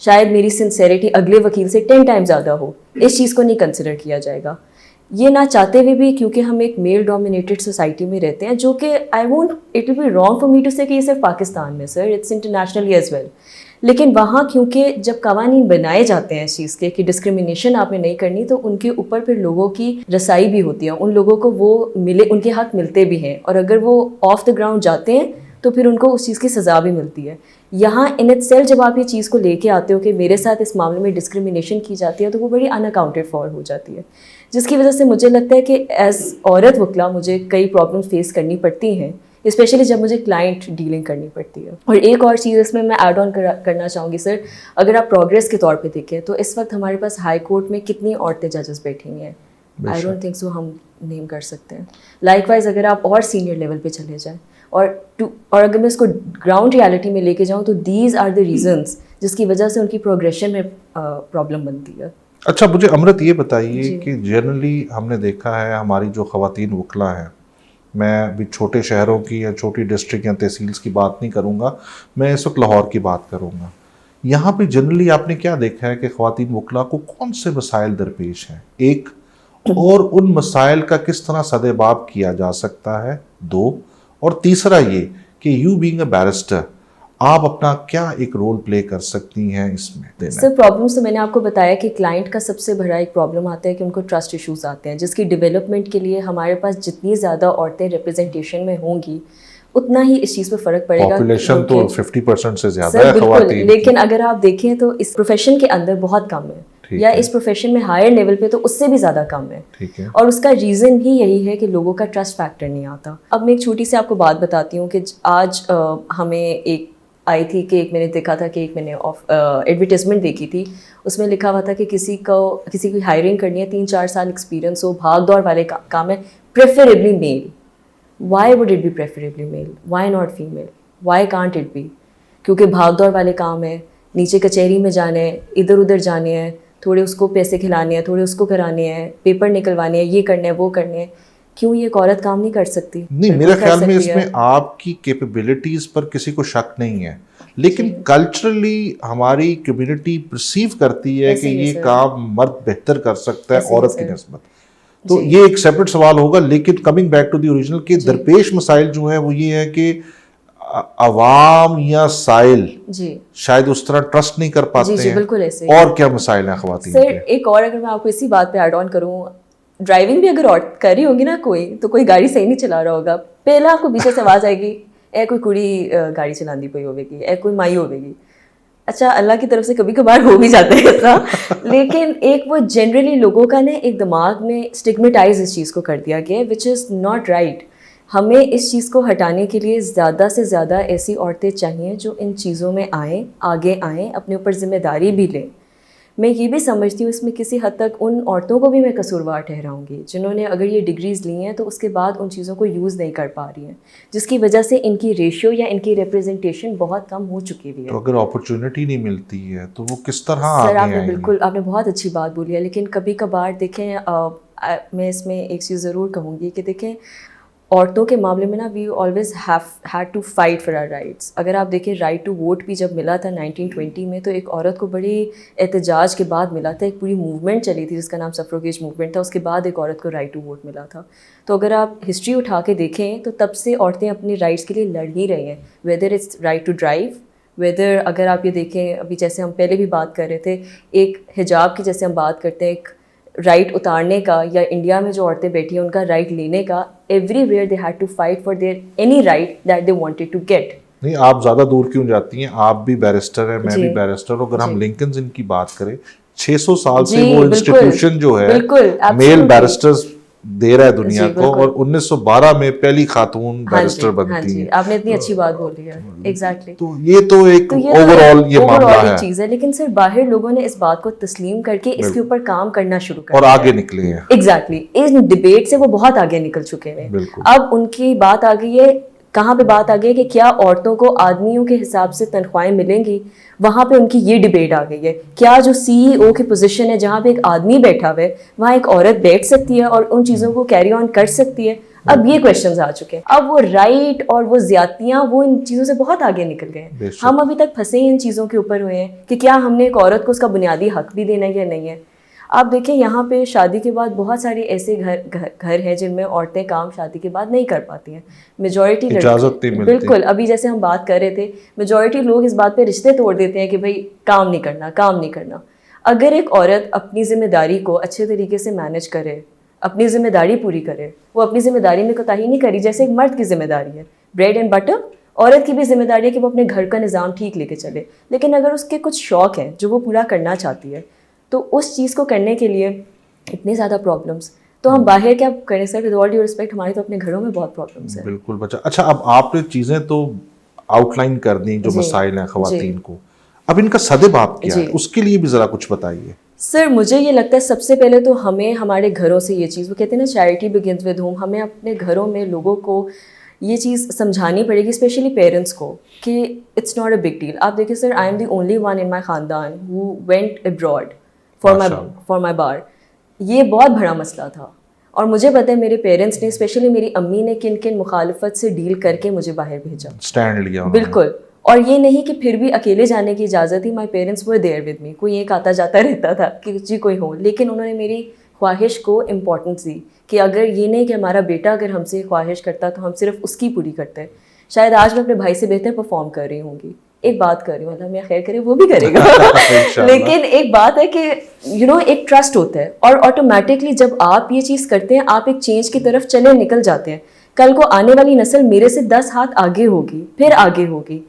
شاید میری سنسیریٹی اگلے وکیل سے 10 ٹائم زیادہ ہو, اس چیز کو نہیں کنسیڈر کیا جائے گا. یہ نہ چاہتے ہوئے بھی, کیونکہ ہم ایک میل ڈومینیٹڈ سوسائٹی میں رہتے ہیں, جو کہ I won't it will be wrong for me to say کہ یہ صرف پاکستان میں sir, it's internationally as well. لیکن وہاں کیونکہ جب قوانین بنائے جاتے ہیں اس چیز کے کہ ڈسکریمنیشن آپ نے نہیں کرنی, تو ان کے اوپر پھر لوگوں کی رسائی بھی ہوتی ہے, ان لوگوں کو وہ ملے, ان کے حق ملتے بھی ہیں, اور اگر وہ آف دا گراؤنڈ جاتے ہیں تو پھر ان کو اس چیز کی سزا بھی ملتی ہے. یہاں ان اٹ سیلف جب آپ یہ چیز کو لے کے آتے ہو کہ میرے ساتھ اس معاملے میں ڈسکریمنیشن کی جاتی ہے, تو وہ بڑی ان اکاؤنٹڈ فار ہو جاتی ہے, جس کی وجہ سے مجھے لگتا ہے کہ ایز عورت وکلا مجھے کئی پرابلم فیس کرنی پڑتی ہیں, اسپیشلی جب مجھے کلائنٹ ڈیلنگ کرنی پڑتی ہے. اور ایک اور چیز اس میں ایڈ آن کرنا چاہوں گی سر, اگر آپ پروگریس کے طور پہ دیکھیں تو اس وقت ہمارے پاس ہائی کورٹ میں کتنی عورتیں ججز بیٹھی ہیں, آئی ڈونٹ تھنک سو ہم نیم کر سکتے ہیں. لائک وائز اگر آپ اور سینئر لیول پہ چلے جائیں, اور اگر میں اس کو گراؤنڈ ریالٹی میں لے کے جاؤں, تو دیز آر دا ریزنس جس کی وجہ سے ان کی پروگریشن میں پرابلم بنتی ہے. اچھا مجھے امرت یہ بتائیے کہ جنرلی ہم نے دیکھا ہے ہماری جو خواتین وکلا ہیں, میں ابھی چھوٹے شہروں کی یا چھوٹی ڈسٹرکٹ یا تحصیلس کی بات نہیں کروں گا, میں اس وقت لاہور کی بات کروں گا. یہاں پہ جنرلی آپ نے کیا دیکھا ہے کہ خواتین وکلا کو کون سے مسائل درپیش ہیں, ایک, اور ان مسائل کا کس طرح سدباب کیا جا سکتا ہے, دو, اور تیسرا یہ کہ یو بینگ اے بیرسٹر آپ اپنا کیا ایک رول پلے کر سکتی ہیں اس میں. سر پرابلمس تو میں نے آپ کو بتایا کہ کلائنٹ کا سب سے بڑا ایک پرابلم آتا ہے کہ ان کو ٹرسٹ ایشوز آتے ہیں, جس کی ڈیولپمنٹ کے لیے ہمارے پاس جتنی زیادہ عورتیں ریپرزنٹیشن میں ہوں گی اتنا ہی اس چیز پہ فرق پڑے گا. پاپولیشن تو 50% سے زیادہ ہے بالکل, خواتین, لیکن اگر آپ دیکھیں تو اس پروفیشن کے اندر بہت کم ہے, یا اس پروفیشن میں ہائر لیول پہ تو اس سے بھی زیادہ کم ہے. اور اس کا ریزن ہی یہی ہے کہ لوگوں کا ٹرسٹ فیکٹر نہیں آتا. اب میں ایک چھوٹی سی آپ کو بات بتاتی ہوں کہ آج ہمیں ایک آئی تھی کہ ایک میں نے دیکھا تھا کہ ایک میں نے ایڈورٹیزمنٹ دیکھی تھی, اس میں لکھا ہوا تھا کہ کسی کی ہائرنگ کرنی ہے, 3-4 سال ایکسپیرینس ہو, بھاگ دوڑ والے کام ہے, preferably male. Why would it be preferably male, why not female, why can't it be? کیونکہ بھاگ دوڑ والے کام ہے, نیچے کچہری میں جانے ہیں, ادھر ادھر جانے ہیں, تھوڑے اس کو پیسے کھلانے ہیں, تھوڑے اس کو کرانے ہیں, پیپر نکلوانے ہیں, یہ کرنے ہیں وہ کرنے ہیں. کیوں یہ ایک عورت کام نہیں کر سکتی؟ نہیں, میرے خیال میں اس میں آپ کی کیپیبلٹیز پر کسی کو شک نہیں ہے, لیکن کلچرلی ہماری کمیونٹی پرسیو کرتی ہے کہ یہ کام مرد بہتر کر سکتا ہے عورت کی نسبت. تو یہ ایک سیپریٹ سوال ہوگا, لیکن coming back to the original کہ درپیش مسائل جو ہیں وہ یہ ہے کہ عوام یا سائل شاید اس طرح ٹرسٹ نہیں کر پاتے ہیں. بالکل ایسے. اور کیا مسائل ہیں خواتین کے؟ سر ایک اور اگر میں آپ کو اسی بات پہ ایڈ آن کروں, ڈرائیونگ بھی اگر کر رہی ہوگی نا کوئی گاڑی صحیح نہیں چلا رہا ہوگا, پہلا آپ کو پیچھے سے آواز آئے گی, اے کوئی کڑی گاڑی چلاندی پئی ہوے گی, اے کوئی مائی ہوے گی. اچھا اللہ کی طرف سے کبھی کبھار ہو بھی جاتا ہے ایسا, لیکن ایک وہ جنرلی لوگوں کا نا ایک دماغ میں اسٹگمیٹائز اس چیز کو کر دیا گیا ہے, وچ از ناٹ رائٹ. ہمیں اس چیز کو ہٹانے کے لیے زیادہ سے زیادہ ایسی عورتیں چاہیے جو ان چیزوں میں آئیں, آگے آئیں, اپنے اوپر ذمہ داری بھی لیں. میں یہ بھی سمجھتی ہوں اس میں کسی حد تک ان عورتوں کو بھی میں قصوروار ٹھہراؤں گی جنہوں نے اگر یہ ڈگریز لی ہیں تو اس کے بعد ان چیزوں کو یوز نہیں کر پا رہی ہیں, جس کی وجہ سے ان کی ریشیو یا ان کی ریپرزنٹیشن بہت کم ہو چکی ہوئی ہے. تو اگر اپرچونٹی نہیں ملتی ہے تو وہ کس طرح سر آپ نے بالکل آپ نے بہت اچھی بات بولی ہے, لیکن کبھی کبھار دیکھیں میں اس میں ایک چیز ضرور کہوں گی کہ دیکھیں عورتوں کے معاملے میں نا we always had to fight for our rights. اگر آپ دیکھیں رائٹ ٹو ووٹ بھی جب ملا تھا 1920 میں, تو ایک عورت کو بڑی احتجاج کے بعد ملا تھا, ایک پوری موومنٹ چلی تھی جس کا نام سفروگیج موومنٹ تھا, اس کے بعد ایک عورت کو رائٹ ٹو ووٹ ملا تھا. تو اگر آپ ہسٹری اٹھا کے دیکھیں تو تب سے عورتیں اپنی رائٹس کے لیے لڑ ہی رہی ہیں, whether it's right to drive, whether اگر آپ یہ دیکھیں ابھی جیسے ہم پہلے بھی بات کر رہے تھے ایک حجاب کی جیسے ہم بات کرتے ہیں, ایک رائٹ اتارنے کا, یا انڈیا میں جو عورتیں بیٹھی ہیں ان کا رائٹ لینے کا, everywhere they had to fight for their any right that they wanted to get. نہیں آپ زیادہ دور کیوں جاتی ہیں, آپ بھی بیرسٹر ہیں, میں بھی بیرسٹر ہوں. اگر ہم لنکنز ان کی بات کریں 600 سال سے وہ انسٹیٹیوشن جو ہے میل بیرسٹرز دے رہا ہے دنیا کو, اور 1912 میں پہلی خاتون بیرسٹر بنتی ہیں. آپ نے اتنی اچھی بات بولی ہے, ایگزیکٹلی. تو یہ تو ایک اوور آل یہ معاملہ ہے چیز ہے, لیکن سر باہر لوگوں نے اس بات کو تسلیم کر کے اس کے اوپر کام کرنا شروع کر اور آگے نکلے ہیں. ایگزیکٹلی, اس ڈبیٹ سے وہ بہت آگے نکل چکے ہیں. اب ان کی بات آ گئی ہے, کہاں پہ بات آ گئی ہے کہ کیا عورتوں کو آدمیوں کے حساب سے تنخواہیں ملیں گی, وہاں پہ ان کی یہ ڈبیٹ آ گئی ہے. کیا جو CEO کی پوزیشن ہے جہاں پہ ایک آدمی بیٹھا ہوا ہے وہاں ایک عورت بیٹھ سکتی ہے اور ان چیزوں کو کیری آن کر سکتی ہے؟ اب یہ کویشچنز آ چکے ہیں. اب وہ رائٹ اور وہ زیادتیاں وہ ان چیزوں سے بہت آگے نکل گئے ہیں. ہم ابھی تک پھنسے ہیں ان چیزوں کے اوپر ہوئے ہیں کہ کیا ہم نے ایک عورت کو اس کا بنیادی حق بھی دینا ہے یا نہیں ہے. آپ دیکھیں یہاں پہ شادی کے بعد بہت سارے ایسے گھر ہیں جن میں عورتیں کام شادی کے بعد نہیں کر پاتی ہیں. میجورٹی بالکل ابھی جیسے ہم بات کر رہے تھے میجورٹی لوگ اس بات پہ رشتے توڑ دیتے ہیں کہ بھائی کام نہیں کرنا کام نہیں کرنا. اگر ایک عورت اپنی ذمہ داری کو اچھے طریقے سے مینیج کرے اپنی ذمہ داری پوری کرے وہ اپنی ذمہ داری میں کوتاہی نہیں کری جیسے ایک مرد کی ذمہ داری ہے بریڈ اینڈ بٹر. عورت کی بھی ذمہ داری ہے کہ وہ اپنے گھر کا نظام ٹھیک لے کے چلے. لیکن اگر اس کے کچھ شوق ہیں جو وہ پورا کرنا چاہتی ہے تو اس چیز کو کرنے کے لیے اتنی زیادہ پرابلمس تو ہم باہر کیا کریں سر. ود آل ڈیو رسپیکٹ ہمارے تو اپنے گھروں میں بہت پرابلمس ہیں. بالکل بچہ. اچھا اب آپ نے چیزیں تو آؤٹ لائن کر دیں جو مسائل ہیں خواتین کو, اب ان کا سدباب کیا ہے اس کے لیے بھی ذرا کچھ بتائیے. سر مجھے یہ لگتا ہے سب سے پہلے تو ہمیں ہمارے گھروں سے یہ چیز وہ کہتے ہیں نا چیریٹی بگنز ود ہوم. ہمیں اپنے گھروں میں لوگوں کو یہ چیز سمجھانی پڑے گی اسپیشلی پیرنٹس کو کہ it's not a big deal. آپ دیکھیں sir I am the only one in my خاندان who went abroad for my bar. یہ بہت بڑا مسئلہ تھا اور مجھے پتہ ہے میرے پیرنٹس نے اسپیشلی میری امی نے کن کن مخالفت سے ڈیل کر کے مجھے باہر بھیجا, اسٹینڈ لیا. بالکل. اور یہ نہیں کہ پھر بھی اکیلے جانے کی اجازت تھی. My parents were there with me. کوئی ایک آتا جاتا رہتا تھا کہ جی کوئی ہو, لیکن انہوں نے میری خواہش کو امپورٹنس دی کہ اگر یہ نہیں کہ ہمارا بیٹا اگر ہم سے خواہش کرتا تو ہم صرف اس کی پوری کرتے. شاید آج میں اپنے بھائی سے بہتر پرفارم کر رہی ہوں گی. ایک بات کر رہی ہوں اللہ میاں خیر کرے وہ بھی کرے گا لیکن ایک بات ہے کہ ایک ٹرسٹ ہوتا ہے اور آٹومیٹکلی جب آپ یہ چیز کرتے ہیں آپ ایک چینج کی طرف چلے نکل جاتے ہیں. کل کو آنے والی نسل میرے سے 10 ہاتھ آگے ہوگی پھر آگے ہوگی.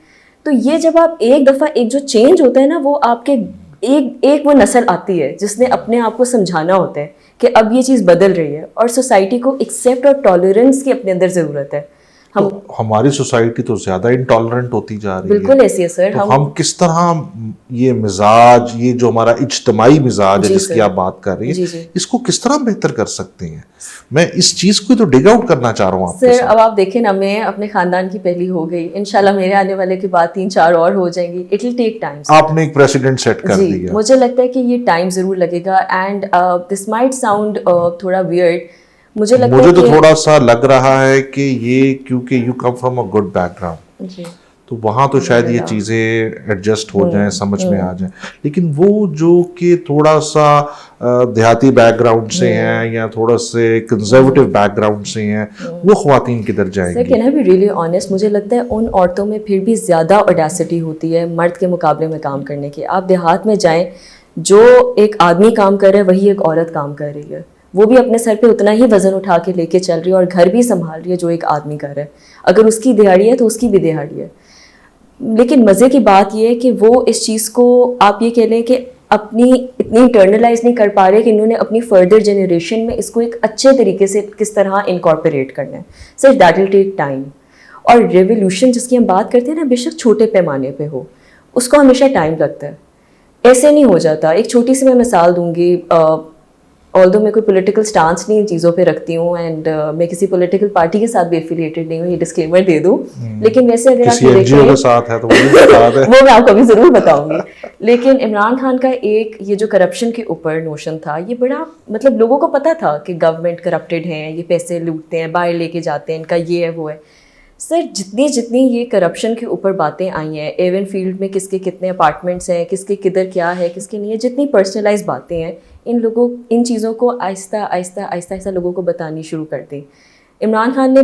تو یہ جب آپ ایک دفعہ ایک جو چینج ہوتا ہے نا وہ آپ کے ایک وہ نسل آتی ہے جس نے اپنے آپ کو سمجھانا ہوتا ہے کہ اب یہ چیز بدل رہی ہے اور سوسائٹی کو ایکسیپٹ اور ٹالرنس کی اپنے اندر ضرورت ہے. ہماری سوسائٹی تو زیادہ انٹالرنٹ ہوتی جا رہی ہے. بالکل ایسی ہے سر. ہم کس طرح یہ مزاج یہ جو ہمارا اجتماعی مزاج ہے جس کی آپ بات کر رہی ہیں اس کو کس طرح بہتر کر سکتے ہیں. میں اس چیز کو تو ڈگ آؤٹ کرنا چاہ رہا ہوں آپ سر. اب آپ دیکھیں نا میں اپنے خاندان کی پہلی ہو گئی انشاءاللہ میرے آنے والے کے بعد 3-4 اور ہو جائیں گی. It will take time. آپ نے ایک پریسیڈنٹ سیٹ کر دیا. مجھے لگتا ہے کہ یہ ٹائم ضرور لگے گا اینڈ دس مائٹ ساؤنڈ تھوڑا ویئرڈ. مجھے تو تھوڑا سا لگ رہا ہے کہ یہ کیونکہ you come from a good back ground تو وہاں تو شاید یہ چیزیں ایڈجسٹ ہو جائیں سمجھ میں آ جائیں. لیکن وہ جو کہ تھوڑا سا دیہاتی بیک گراؤنڈ سے ہیں یا تھوڑا سے کنزرویٹو بیک گراؤنڈ سے ہیں وہ خواتین کدھر جائیں گی. Can I be really honest مجھے لگتا ہے ان عورتوں میں پھر بھی زیادہ اوڈیسٹی ہوتی ہے مرد کے مقابلے میں کام کرنے کی. آپ دیہات میں جائیں جو ایک آدمی کام کر رہا ہے وہی ایک عورت کام کر رہی ہے. وہ بھی اپنے سر پہ اتنا ہی وزن اٹھا کے لے کے چل رہی ہے اور گھر بھی سنبھال رہی ہے جو ایک آدمی کر رہا ہے. اگر اس کی دہاڑی ہے تو اس کی بھی دہاڑی ہے. لیکن مزے کی بات یہ ہے کہ وہ اس چیز کو آپ یہ کہہ لیں کہ اپنی اتنی انٹرنلائز نہیں کر پا رہے کہ انہوں نے اپنی فردر جنریشن میں اس کو ایک اچھے طریقے سے کس طرح انکارپوریٹ کرنا ہے. سر دیٹ ول ٹیک ٹائم. اور ریولیوشن جس کی ہم بات کرتے ہیں نا بے شک چھوٹے پیمانے پہ ہو اس کو ہمیشہ ٹائم لگتا ہے. ایسے نہیں ہو جاتا. ایک چھوٹی سی میں مثال دوں گی. آلدو میں کوئی پولیٹیکل سٹانس نہیں ان چیزوں پہ رکھتی ہوں اینڈ میں کسی پولیٹیکل پارٹی کے ساتھ بھی ایفیلیٹڈ نہیں ہوں یہ ڈسکلیمر دے دوں. لیکن ویسے اگر آپ دیکھیں وہ میں آپ کو بھی ضرور بتاؤں گی. لیکن عمران خان کا ایک یہ جو کرپشن کے اوپر نوشن تھا یہ بڑا مطلب لوگوں کو پتا تھا کہ گورنمنٹ کرپٹڈ ہیں یہ پیسے لوٹتے ہیں باہر لے کے جاتے ہیں ان کا یہ ہے وہ ہے. سر جتنی یہ کرپشن کے اوپر باتیں آئی ہیں ایون فیلڈ میں کس کے کتنے اپارٹمنٹس ہیں کس کے کدھر کیا ہے کس کے نہیں ہے جتنی پرسنلائز باتیں ہیں ان چیزوں کو آہستہ آہستہ لوگوں کو بتانی شروع کر دی. عمران خان نے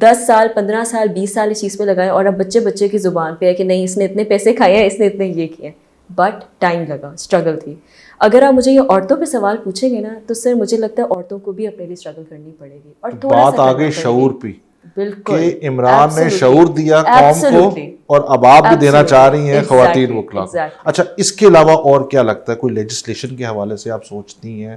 10 سال 15 سال 20 سال اس چیز پہ لگائے اور اب بچے کی زبان پہ ہے کہ نہیں اس نے اتنے پیسے کھائے ہیں اس نے اتنے یہ کیے. بٹ ٹائم لگا اسٹرگل تھی. اگر آپ مجھے یہ عورتوں پہ سوال پوچھیں گے نا تو سر مجھے لگتا ہے عورتوں کو بھی اپنے لیے اسٹرگل کرنی پڑے گی. اور بات آگے شعور پہ بالکل کہ عمران نے شعور دیا قوم کو اور اب آپ بھی دینا چاہ رہی ہیں خواتین وکلا کو. اچھا اس کے علاوہ اور کیا لگتا ہے کوئی لیجسلیشن کے حوالے سے آپ سوچتی ہیں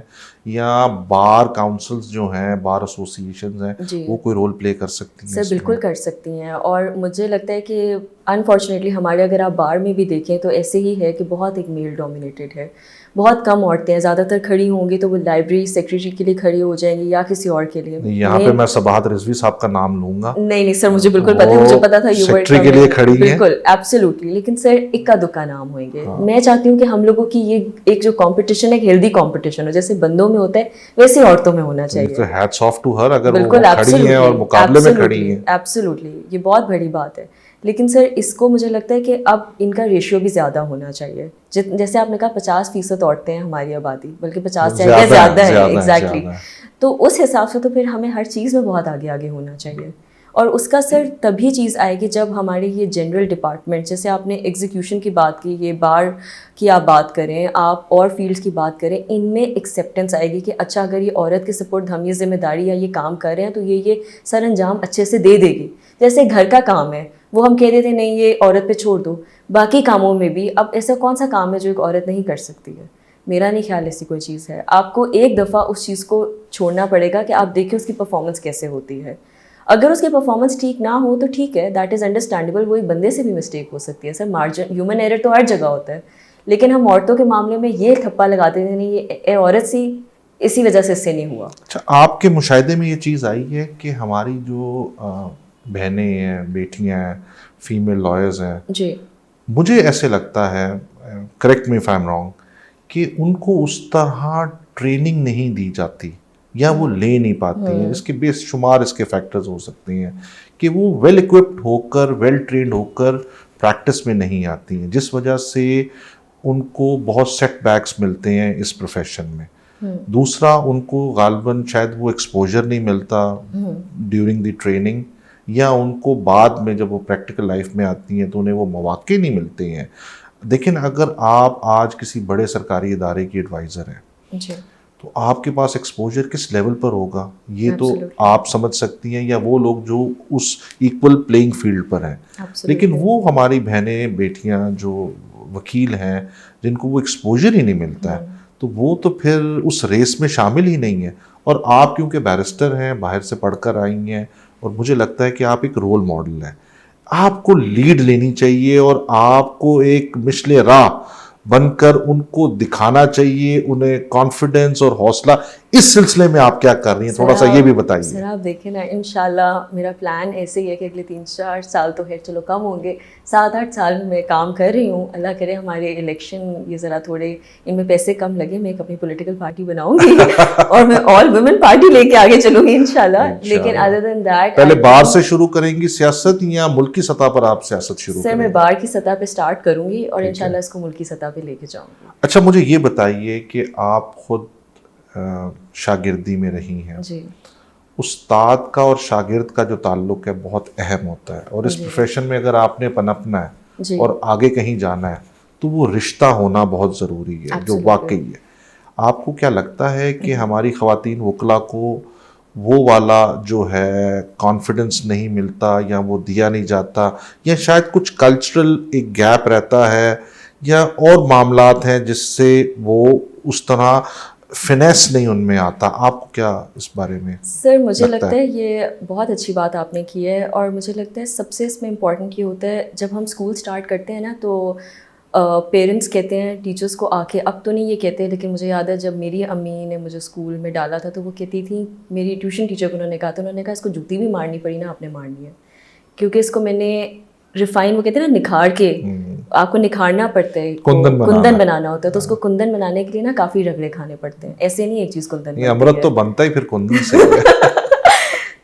یا بار کاؤنسلز جو ہیں بار ایسوسیشنز ہیں وہ کوئی رول پلے کر سکتی ہیں؟ سر بالکل کر سکتی ہیں. اور مجھے لگتا ہے کہ انفارچونیٹلی ہمارے اگر آپ بار میں بھی دیکھیں تو ایسے ہی ہے کہ بہت ایک میل ڈومینیٹڈ ہے. بہت کم عورتیں ہیں, زیادہ تر کھڑی ہوں گی تو وہ لائبریری سیکریٹری کے لیے کھڑی ہو جائیں گی یا کسی اور کے لیے. یہاں پہ میں صباحت رضوی صاحب کا نام لوں گا. نہیں سر, مجھے بالکل پتہ ہے, مجھے پتا تھا یو ور سیکٹری کے لیے کھڑی ہیں بالکل ایبسلیوٹلی. لیکن سر اکا دکا نام ہوئیں گے. میں چاہتی ہوں کہ ہم لوگوں کی یہ ایک جو کمپٹیشن ہے ہیلدی کمپٹیشن ہو, جیسے بندوں میں ہوتا ہے ویسے عورتوں میں ہونا چاہیے. ہیٹس آف ٹو ہر, اگر وہ بالکل کھڑی ہیں اور مقابلے میں کھڑی ہیں. ایبسلیوٹلی, یہ بہت بڑی بات ہے. لیکن سر اس کو مجھے لگتا ہے کہ اب ان کا ریشیو بھی زیادہ ہونا چاہیے. جیسے آپ نے کہا 50% عورتیں ہیں ہماری آبادی, بلکہ 50 سے زیادہ ہے ایگزیکٹلی. تو اس حساب سے تو پھر ہمیں ہر چیز میں بہت آگے ہونا چاہیے. اور اس کا سر تبھی چیز آئے گی جب ہمارے یہ جنرل ڈپارٹمنٹ, جیسے آپ نے ایگزیکیوشن کی بات کی, یہ بار کی آپ بات کریں, آپ اور فیلڈس کی بات کریں, ان میں ایکسیپٹنس آئے گی کہ اچھا اگر یہ عورت کے سپورٹ ہم یہ ذمہ داری یا یہ کام کر رہے ہیں تو یہ سر انجام اچھے سے دے گی. جیسے گھر کا کام ہے, وہ ہم کہہ دیتے ہیں نہیں یہ عورت پہ چھوڑ دو. باقی کاموں میں بھی اب ایسا کون سا کام ہے جو ایک عورت نہیں کر سکتی ہے؟ میرا نہیں خیال ایسی کوئی چیز ہے. آپ کو ایک دفعہ اس چیز کو چھوڑنا پڑے گا کہ آپ دیکھیں اس کی پرفارمنس کیسے ہوتی ہے. اگر اس کی پرفارمنس ٹھیک نہ ہو تو ٹھیک ہے, دیٹ از انڈرسٹینڈیبل, وہ ایک بندے سے بھی مسٹیک ہو سکتی ہے. سر مارجن ہیومن ایرر تو ہر جگہ ہوتا ہے, لیکن ہم عورتوں کے معاملے میں یہ ٹھپا لگاتے ہیں نہیں یہ عورت سی اسی وجہ سے اس سے نہیں ہوا. اچھا, آپ کے مشاہدے میں یہ چیز آئی ہے کہ ہماری جو بہنیں ہیں, بیٹیاں ہیں, فیمیل لائرز ہیں, جی مجھے ایسے لگتا ہے, correct me if I am wrong, کہ ان کو اس طرح ٹریننگ نہیں دی جاتی یا وہ لے نہیں پاتی ہیں. اس کے بے شمار اس کے فیکٹرز ہو سکتے ہیں کہ وہ ویل ایکوپڈ ہو کر, ویل ٹرینڈ ہو کر پریکٹس میں نہیں آتی ہیں, جس وجہ سے ان کو بہت سیٹ بیکس ملتے ہیں اس پروفیشن میں. دوسرا, ان کو غالباً شاید وہ ایکسپوجر نہیں ملتا ڈیورنگ دی ٹریننگ, یا ان کو بعد میں جب وہ پریکٹیکل لائف میں آتی ہیں تو انہیں وہ مواقع نہیں ملتے ہیں. لیکن اگر آپ آج کسی بڑے سرکاری ادارے کی ایڈوائزر ہیں جی تو آپ کے پاس ایکسپوجر کس لیول پر ہوگا یہ تو آپ سمجھ سکتی ہیں, یا وہ لوگ جو اس ایکول پلینگ فیلڈ پر ہیں. لیکن وہ ہماری بہنیں بیٹیاں جو وکیل ہیں جن کو وہ ایکسپوجر ہی نہیں ملتا ہے, تو وہ تو پھر اس ریس میں شامل ہی نہیں ہے. اور آپ کیونکہ بیرسٹر ہیں, باہر سے پڑھ کر آئی ہیں, اور مجھے لگتا ہے کہ آپ ایک رول ماڈل ہیں, آپ کو لیڈ لینی چاہیے اور آپ کو ایک مشل راہ بن کر ان کو دکھانا چاہیے, انہیں کانفیڈنس اور حوصلہ. اس سلسلے میں آپ کیا کر رہی ہیں, تھوڑا سا یہ بھی بتائیے. سر آپ دیکھیں نا, انشاءاللہ میرا پلان ایسے ہی ہے کہ اگلے 3-4 سال تو خیر چلو کم ہوں گے, 7-8 سال میں کام کر رہی ہوں. اللہ کرے ہمارے الیکشن یہ ذرا تھوڑے ان میں پیسے کم لگے, میں ایک اپنی پولیٹیکل پارٹی بناؤں گی اور میں آل ویمن پارٹی لے کے آگے چلوں گی انشاءاللہ. لیکن ادر دین دیٹ, پہلے بار سے شروع کریں گی سیاست یا ملکی سطح پر آپ سیاست شروع سر کریں میں گی؟ بار کی سطح پہ سٹارٹ کروں گی اور انشاءاللہ اس کو ملکی سطح پہ لے کے جاؤں گی. اچھا, مجھے یہ بتائیے کہ آپ خود شاگردی میں رہی ہیں. جی استاد کا اور شاگرد کا جو تعلق ہے بہت اہم ہوتا ہے, اور اس پروفیشن میں اگر آپ نے پنپنا ہے اور آگے کہیں جانا ہے تو وہ رشتہ ہونا بہت ضروری ہے, جو واقعی ہے. آپ کو کیا لگتا ہے کہ ہماری خواتین وکلاء کو وہ والا جو ہے کانفیڈنس نہیں ملتا, یا وہ دیا نہیں جاتا, یا شاید کچھ کلچرل ایک گیپ رہتا ہے, یا اور معاملات ہیں جس سے وہ اس طرح فنیس نہیں ان میں آتا؟ آپ کو کیا اس بارے میں سر مجھے لگتا ہے یہ بہت اچھی بات آپ نے کی ہے, اور مجھے لگتا ہے سب سے اس میں امپورٹنٹ یہ ہوتا ہے جب ہم اسکول اسٹارٹ کرتے ہیں نا تو پیرنٹس کہتے ہیں ٹیچرس کو آ کے, اب تو نہیں یہ کہتے لیکن مجھے یاد ہے جب میری امی نے مجھے اسکول میں ڈالا تھا تو وہ کہتی تھیں, میری ٹیوشن ٹیچر کو انہوں نے کہا تھا, انہوں نے کہا اس کو جوتی بھی مارنی پڑی نا آپ نے مارنی ہے, کیونکہ اس کو میں نے ریفائن, وہ کہتے ہیں نا نکھار کے, آپ کو نکھارنا پڑتا ہے, کندن بنانا ہوتا ہے, تو اس کو کندن بنانے کے لیے نا کافی رگڑے کھانے پڑتے ہیں, ایسے نہیں ایک چیز کندن. یہ امرت تو بنتا ہی پھر کندن سے ہے.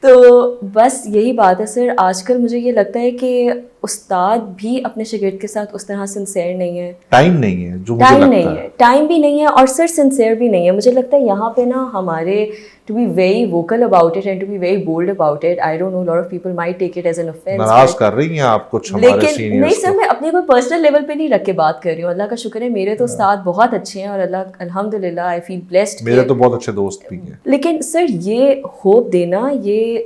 تو بس یہی بات ہے سر, آج کل مجھے یہ لگتا ہے کہ استاد بھی اپنے شاگرد کے ساتھ اس طرح سنسیئر نہیں ہے, ٹائم نہیں ہے, جو مجھے لگتا ہے ٹائم بھی نہیں ہے, اور سر سنسیئر بھی نہیں ہے. مجھے لگتا ہے یہاں پہ نا ہمارے to be very vocal about it and to be very bold about it, I don't know, a lot of people might take it as an offense. ناراض کر رہی ہیں آپ کچھ ہمارے سینئرز کو؟ لیکن نہیں سر, میں اپنے کوئی پرسنل لیول پہ نہیں رکھ کے بات کر رہی ہوں. اللہ کا شکر ہے میرے تو استاد بہت اچھے ہیں, اور اللہ الحمدللہ آئی فیل بلیسڈ. میرے تو بہت اچھے دوست بھی ہیں. لیکن سر یہ ہوپ دینا, یہ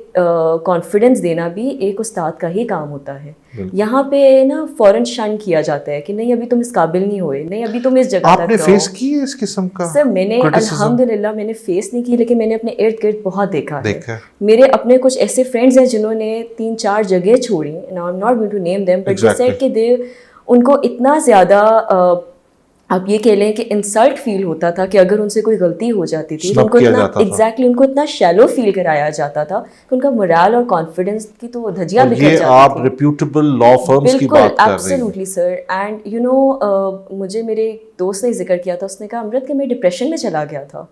کانفیڈنس دینا بھی ایک استاد کا ہی کام ہوتا ہے. یہاں پہ نا فوراً شن کیا جاتا ہے کہ نہیں ابھی تم اس قابل نہیں ہوئے, نہیں ابھی تم اس جگہ تک. آپ نے فیس کی ہے اس قسم کا؟ سر میں نے الحمدللہ میں نے فیس نہیں کی, لیکن میں نے اپنے ارد گرد بہت دیکھا ہے. میرے اپنے کچھ ایسے فرینڈز ہیں جنہوں نے 3-4 جگہ چھوڑی, now I'm not going to name them, but they said کہ ان کو اتنا زیادہ آپ یہ کہہ لیں کہ انسلٹ فیل ہوتا تھا کہ اگر ان سے کوئی غلطی ہو جاتی تھی تو Snub ان کو کیا اتنا جاتا تھا. ایگزیکٹلی ان کو اتنا شیلو فیل کرایا جاتا تھا کہ ان کا morale اور کانفیڈنس کی تو دھجیاں اور بکھر یہ جاتی آپ تھیں. ریپیوٹیبل لا فرمز کی بالکل بات کر رہی ہیں. Absolutely sir. And you know مجھے میرے ایک دوست نے ذکر کیا تھا, اس نے کہا امرت کہ میں ڈپریشن میں چلا گیا تھا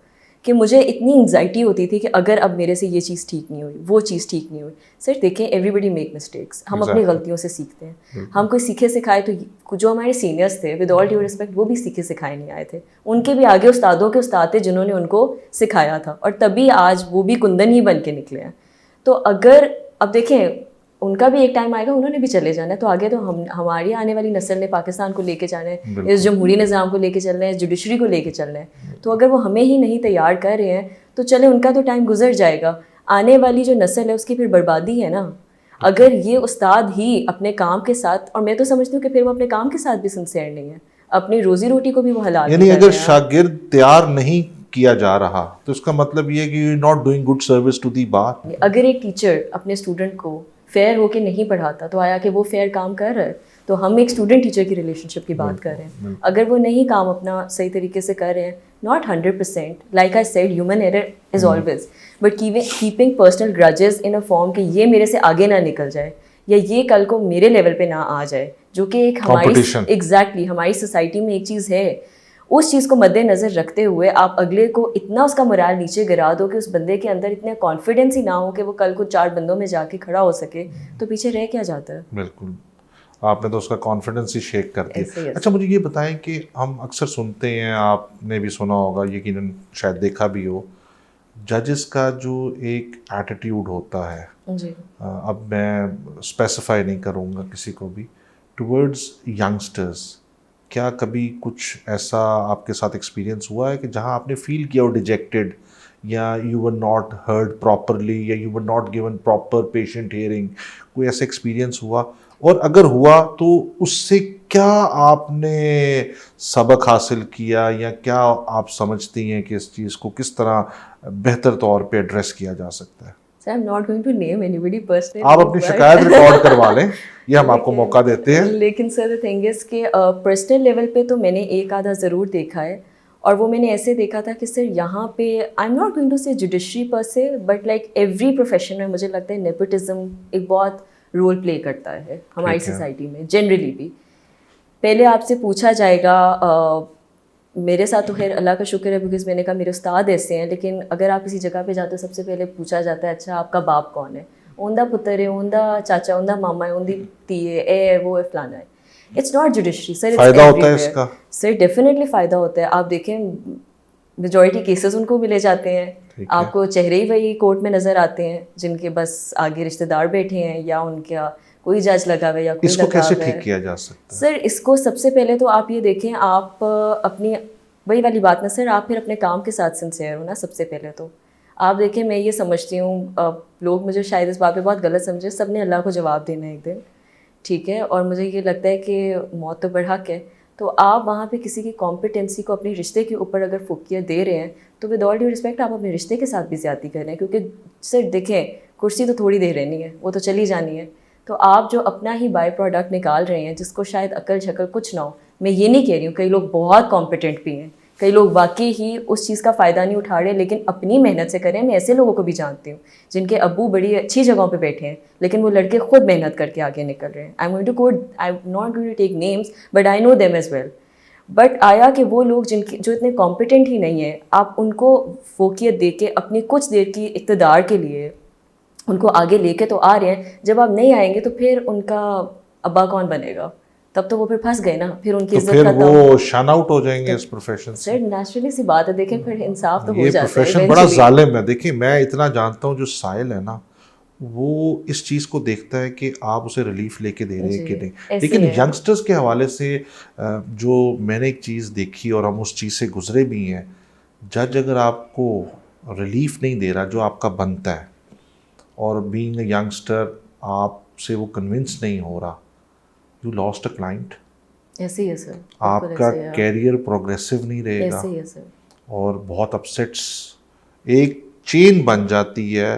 کہ مجھے اتنی انگزائٹی ہوتی تھی کہ اگر اب میرے سے یہ چیز ٹھیک نہیں ہوئی, وہ چیز ٹھیک نہیں ہوئی. سر دیکھیں ایوری بڈی میک مسٹیکس, ہم اپنی غلطیوں سے سیکھتے ہیں. ہم کوئی سیکھے سکھائے تو جو ہمارے سینئرس تھے ود آل ڈیو رسپیکٹ وہ بھی سیکھے سکھائے نہیں آئے تھے, ان کے بھی آگے استادوں کے استاد تھے جنہوں نے ان کو سکھایا تھا, اور تبھی آج وہ بھی کندن ہی بن کے نکلے ہیں. تو اگر اب دیکھیں ان کا بھی ایک ٹائم آئے گا, انہوں نے بھی چلے جانا ہے, تو آگے تو ہماری آنے والی نسل نے پاکستان کو لے کے جانا ہے, اس جمہوری نظام کو لے کے چلنا ہے, اس جوڈیشری کو لے کے چلنا ہے. تو اگر وہ ہمیں ہی نہیں تیار کر رہے ہیں تو چلے ان کا تو ٹائم گزر جائے گا, آنے والی جو نسل ہے اس کی پھر بربادی ہے نا. اگر یہ استاد ہی اپنے کام کے ساتھ, اور میں تو سمجھتی ہوں کہ پھر وہ اپنے کام کے ساتھ بھی سنسیئر نہیں ہے, اپنی روزی روٹی کو بھی وہ حلال یعنی اگر شاگرد تیار نہیں کیا جا رہا تو اس کا مطلب یہ ہے کہ you not doing good service to the bar. اگر ایک ٹیچر اپنے اسٹوڈنٹ کو فیئر ہو کے نہیں پڑھاتا تو آیا کہ وہ فیئر کام کر رہا ہے؟ تو ہم ایک اسٹوڈنٹ ٹیچر کی ریلیشن شپ کی بات کر رہے ہیں. اگر وہ نہیں کام اپنا صحیح طریقے سے کر رہے ہیں, not 100%, like I said human error is always, but keeping personal grudges in a form کہ یہ میرے سے آگے نہ نکل جائے یا یہ کل کو میرے لیول پہ نہ آ جائے, جو کہ ایک ہماری ایگزیکٹلی ہماری سوسائٹی میں ایک چیز ہے. اس چیز کو مد نظر رکھتے ہوئے آپ اگلے کو اتنا اس کا morale نیچے گرا دو کہ اس بندے کے اندر اتنا کانفیڈینس ہی نہ ہو کہ وہ کل کو 4 بندوں میں جا کے کھڑا ہو سکے, تو پیچھے رہ کیا جاتا ہے. بالکل, آپ نے تو اس کا کانفیڈنس ہی شیک کر دیا. اچھا مجھے یہ بتائیں کہ ہم اکثر سنتے ہیں, آپ نے بھی سنا ہوگا, یقیناً شاید دیکھا بھی ہو, ججز کا جو ایک ایٹیٹیوڈ ہوتا ہے, جی اب میں اسپیسیفائی نہیں کروں گا کسی کو بھی, ٹورڈز ینگسٹرز, کیا کبھی کچھ ایسا آپ کے ساتھ ایکسپیرینس ہوا ہے کہ جہاں آپ نے فیل کیا ہو ڈیجیکٹڈ, یا you were not heard properly, یا you were not given proper patient hearing, کوئی ایسا ایکسپیرینس ہوا؟ اور اگر ہوا تو اس سے کیا آپ نے سبق حاصل کیا, یا کیا آپ سمجھتی ہیں کہ اس چیز کو کس طرح بہتر طور پہ ایڈریس کیا جا سکتا ہے؟ Sir I am not going to name anybody personally, آپ اپنی شکایت ریکارڈ کروا لیں, یہ ہم آپ کو موقع دیتے ہیں. لیکن سر دا تھنگ از کہ پرسنل لیول پہ تو میں نے ایک آدھا ضرور دیکھا ہے, اور وہ میں نے ایسے دیکھا تھا کہ سر یہاں پہ I am not going to say judiciary پر سے, بٹ لائک ایوری پروفیشن میں مجھے لگتا ہے نیپوٹزم ایک بہت رول پلے کرتا ہے ہماری سوسائٹی میں جنرلی بھی. پہلے آپ سے پوچھا جائے گا, میرے ساتھ تو خیر اللہ کا شکر ہے بیکاز میں نے کہا میرے استاد ایسے ہیں, لیکن اگر آپ کسی جگہ پہ جاتے ہو سب سے پہلے پوچھا جاتا ہے اچھا آپ کا باپ کون ہے, اوندا پتر ہے, اوندا چاچا, اوندا ماما ہے, اوندی تی ہے, اے وہ ہے فلانا ہے. اٹس ناٹ جوڈیشری سر, فائدہ ہوتا ہے اس کا سر, ڈیفینیٹلی فائدہ ہوتا ہے. آپ دیکھیں میجورٹی کیسز ان کو ملے جاتے ہیں, آپ کو چہرے ہی وہی کورٹ میں نظر آتے ہیں جن کے بس آگے رشتہ دار بیٹھے ہیں, یا ان کا کوئی جج لگا ہوا ہے یا کوئی لگا ہوا ہے. اس کو کیسے ٹھیک کیا جا سکتا ہے؟ سر اس کو سب سے پہلے تو آپ یہ دیکھیں, آپ اپنی وہی والی بات نا سر, آپ پھر اپنے کام کے ساتھ سنسیئر ہو نا. سب سے پہلے تو آپ دیکھیں, میں یہ سمجھتی ہوں, لوگ مجھے شاید اس بات پہ بہت غلط سمجھے, سب نے اللہ کو جواب دینا ہے ایک دن, ٹھیک ہے, اور مجھے یہ لگتا ہے کہ موت تو برحق ہے. تو آپ وہاں پہ کسی کی کمپیٹنسی کو اپنے رشتے کے اوپر اگر فوقیت دے رہے ہیں تو ود آل ڈیو رسپیکٹ آپ اپنے رشتے کے ساتھ بھی زیادتی کر رہے ہیں, کیونکہ سر دیکھیں کرسی تو تھوڑی دیر رہنی ہے, وہ تو چلی جانی ہے. تو آپ جو اپنا ہی بائی پروڈکٹ نکال رہے ہیں جس کو شاید عقل شکل کچھ نہ ہو, میں یہ نہیں کہہ رہی ہوں, کئی لوگ بہت کمپیٹنٹ بھی ہیں, کئی لوگ واقعی ہی اس چیز کا فائدہ نہیں اٹھا رہے لیکن اپنی محنت سے کریں. میں ایسے لوگوں کو بھی جانتی ہوں جن کے ابو بڑی اچھی جگہوں پہ بیٹھے ہیں لیکن وہ لڑکے خود محنت کر کے آگے نکل رہے ہیں. I am not going to take names but I know them as well. But آیا کہ وہ لوگ جو اتنے کمپیٹنٹ ہی نہیں ہیں, آپ ان کو فوقیت دے کے اپنی کچھ دیر کی اقتدار کے لیے ان کو آگے لے کے تو آ رہے ہیں, جب آپ نہیں آئیں گے تو پھر ان کا ابا کون بنے گا؟ تب تو وہ پھر پھنس گئے نا, پھر ان کی عزت کا وہ شان آؤٹ ہو جائیں گے اس پروفیشن سے. سر نیچرلی سی بات ہے, دیکھیں پھر انصاف تو ہو یہ جاتا ہے. پروفیشن بڑا ظالم ہے. دیکھیں میں اتنا جانتا ہوں, جو سائل ہے نا وہ اس چیز کو دیکھتا ہے کہ آپ اسے ریلیف لے کے دے رہے ہیں کہ نہیں. لیکن ینگسٹرز کے حوالے سے جو میں نے ایک چیز دیکھی اور ہم اس چیز سے گزرے بھی ہیں, جج اگر آپ کو ریلیف نہیں دے رہا جو آپ کا بنتا ہے, اور بینگ اے ینگسٹر آپ سے وہ کنونس نہیں ہو رہا, یو لاسٹ اے کلائنٹ. ایسے ہی ہے سر, آپ کا کیریئر پروگریسو نہیں رہے گا, ایسے ہی ہے سر, اور بہت اپسیٹس ایک چین بن جاتی ہے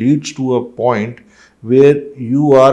leads to a point where you are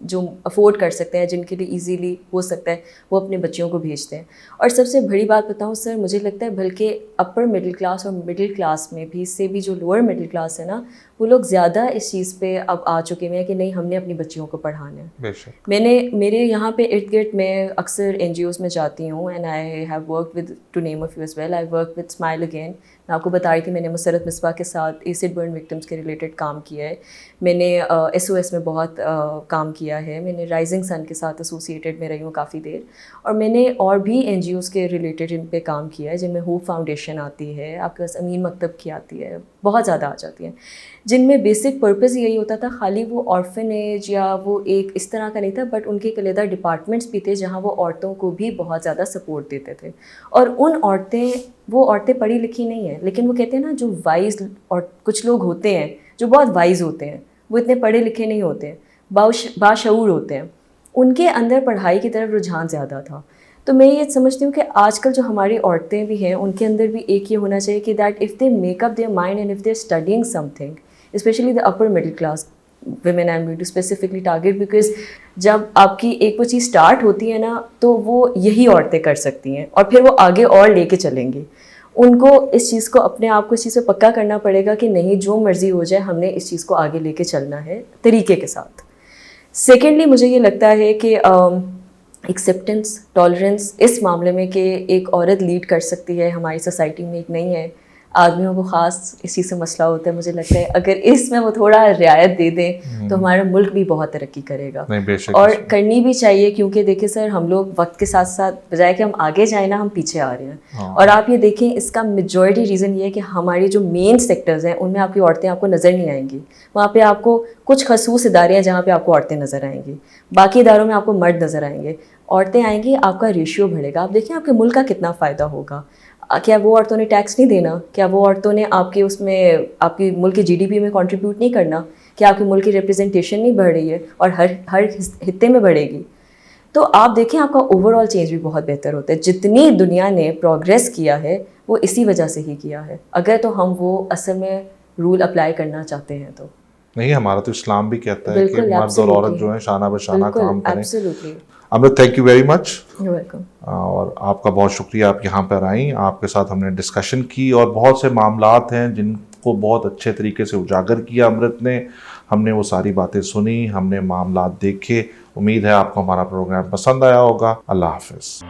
جو افورڈ کر سکتے ہیں, جن کے لیے ایزیلی ہو سکتا ہے, وہ اپنے بچیوں کو بھیجتے ہیں. اور سب سے بڑی بات بتاؤں سر, مجھے لگتا ہے بلکہ اپر مڈل کلاس اور مڈل کلاس میں بھی, اس سے بھی جو لوور مڈل کلاس ہے نا, وہ لوگ زیادہ اس چیز پہ اب آ چکے ہوئے ہیں کہ نہیں, ہم نے اپنی بچیوں کو پڑھانا ہے. بے شک. میرے یہاں پہ ارد گرد میں اکثر NGOs میں جاتی ہوں, and I have work with, to name a few as well, I work with smile again. میں آپ کو بتا رہی تھی میں نے مسرت مصباح کے ساتھ ایسڈ برن وکٹمس کے ریلیٹڈ کام کیا ہے. میں نے SOS میں بہت کام کیا ہے. میں نے رائزنگ سن کے ساتھ ایسوسیٹیڈ میں رہی ہوں کافی دیر. اور میں نے اور بھی NGOs کے ریلیٹڈ ان پہ کام کیا ہے, جن میں ہوپ فاؤنڈیشن آتی ہے, آپ کے پاس امین مکتب کی آتی ہے, بہت زیادہ آ جاتی ہیں, جن میں بیسک پرپز یہی ہوتا تھا, خالی وہ آرفنیج یا وہ ایک اس طرح کا نہیں تھا, بٹ ان کے علیحدہ ڈپارٹمنٹس بھی تھے جہاں وہ عورتوں کو بھی بہت زیادہ سپورٹ دیتے تھے. اور وہ عورتیں پڑھی لکھی نہیں ہیں, لیکن وہ کہتے ہیں نا جو وائز, اور کچھ لوگ ہوتے ہیں جو بہت وائز ہوتے ہیں, وہ اتنے پڑھے لکھے نہیں ہوتے ہیں, باشعور ہوتے ہیں, ان کے اندر پڑھائی کی طرف رجحان زیادہ تھا. تو میں یہ سمجھتی ہوں کہ آج کل جو ہماری عورتیں بھی ہیں, ان کے اندر بھی ایک یہ ہونا چاہیے کہ that if they make up their mind and if they studying something, especially the upper middle class women, I am going to specifically target, because جب آپ کی ایک وہ چیز اسٹارٹ ہوتی ہے نا, تو وہ یہی عورتیں کر سکتی ہیں, اور پھر وہ آگے اور لے کے چلیں گی. ان کو اس چیز کو, اپنے آپ کو اس چیز پہ پکا کرنا پڑے گا کہ نہیں, جو مرضی ہو جائے, ہم نے اس چیز کو آگے لے کے چلنا ہے طریقے کے ساتھ. سیکنڈلی مجھے یہ لگتا ہے کہ ایکسیپٹنس, ٹالرنس اس معاملے میں کہ ایک عورت لیڈ کر سکتی ہے ہماری سوسائٹی میں, ایک نہیں ہے. آدمیوں کو خاص اس چیز سے مسئلہ ہوتا ہے. مجھے لگتا ہے اگر اس میں وہ تھوڑا رعایت دے دیں تو ہمارا ملک بھی بہت ترقی کرے گا, اور کرنی بھی چاہیے. کیونکہ دیکھیں سر, ہم لوگ وقت کے ساتھ ساتھ بجائے کہ ہم آگے جائیں نا, ہم پیچھے آ رہے ہیں. اور آپ یہ دیکھیں, اس کا میجورٹی ریزن یہ ہے کہ ہماری جو مین سیکٹرز ہیں ان میں آپ کی عورتیں آپ کو نظر نہیں آئیں گی. وہاں پہ آپ کو کچھ خصوص ادارے ہیں جہاں پہ آپ کو عورتیں نظر آئیں گی, باقی اداروں میں آپ کو مرد نظر آئیں گے. عورتیں آئیں گی, آپ کا ریشیو بڑھے گا. آپ دیکھیں آپ کے ملک کا کتنا فائدہ ہوگا. کیا وہ عورتوں نے ٹیکس نہیں دینا؟ کیا وہ عورتوں نے آپ کے اس میں, آپ کی ملک کے GDP میں کنٹریبیوٹ نہیں کرنا؟ کیا آپ کے ملک کی ریپرزنٹیشن نہیں بڑھ رہی ہے, اور ہر خطے میں بڑھے گی؟ تو آپ دیکھیں آپ کا اوور آل چینج بھی بہت بہتر ہوتا ہے. جتنی دنیا نے پروگریس کیا ہے وہ اسی وجہ سے ہی کیا ہے, اگر تو ہم وہ اصل میں رول اپلائی کرنا چاہتے ہیں تو. نہیں, ہمارا تو اسلام بھی کہتا ہے کہ مرد اور عورت جو ہیں شانہ بشانہ کام کریں. Amrit, thank you very much. You welcome. اور آپ کا بہت شکریہ, آپ یہاں پر آئیں, آپ کے ساتھ ہم نے ڈسکشن کی, اور بہت سے معاملات ہیں جن کو بہت اچھے طریقے سے اجاگر کیا امرت نے. ہم نے وہ ساری باتیں سنی, ہم نے معاملات دیکھے. امید ہے آپ کو ہمارا پروگرام پسند آیا ہوگا. اللہ حافظ.